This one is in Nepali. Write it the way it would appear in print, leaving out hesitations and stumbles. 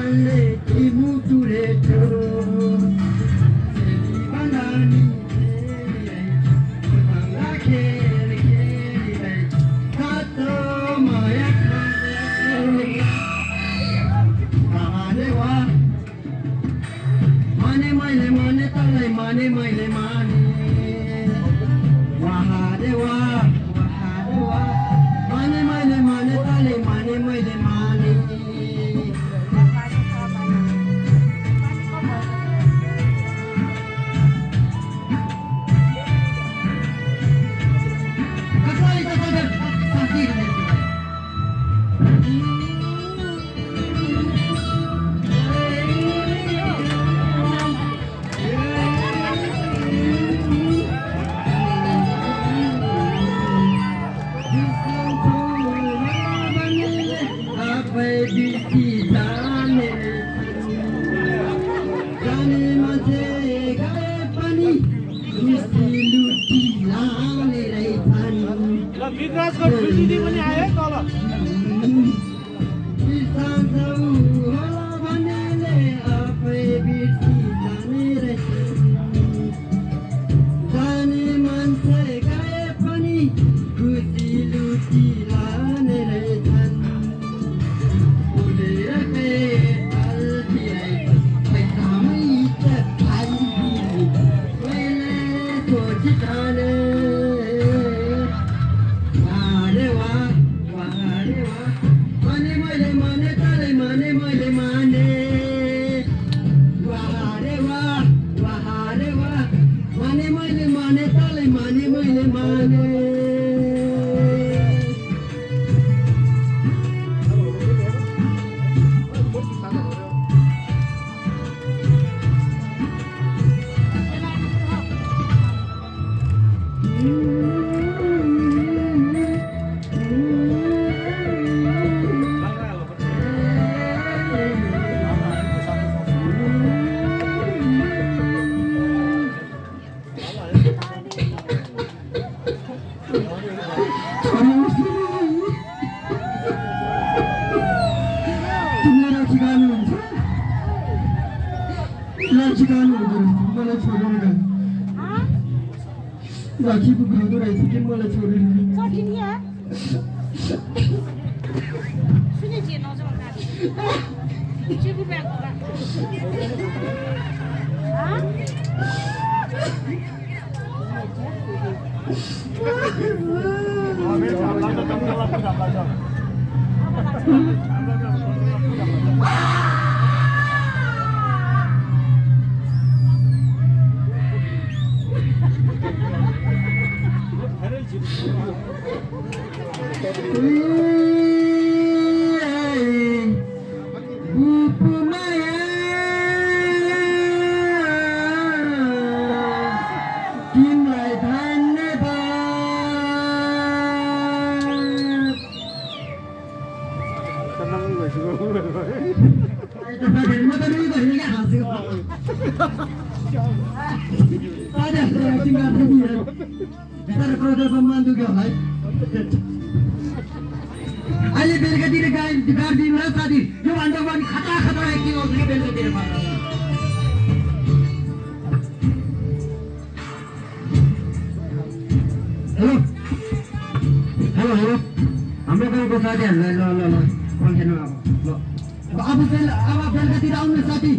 Male imu tureto Seli bandani Banga kere kere Kato maya kare Mahadewa Mane maile mane talai mane maile mane Mahadewa Mahadewa Mane maile mane talai mane maile mane विकासको खुसी पनि आयो तल राखीको खाँदो रहेछ कि मलाई छोडेर अहिले बेलुकातिर गाडिदिनु र साथी योभन्दा पनि खतरा खतरा के हो बेलुकातिर हेलो हेलो हेलो हाम्रो गाउँको साथीहरूलाई ल ल ल अब बेलुकातिर आउनु साथी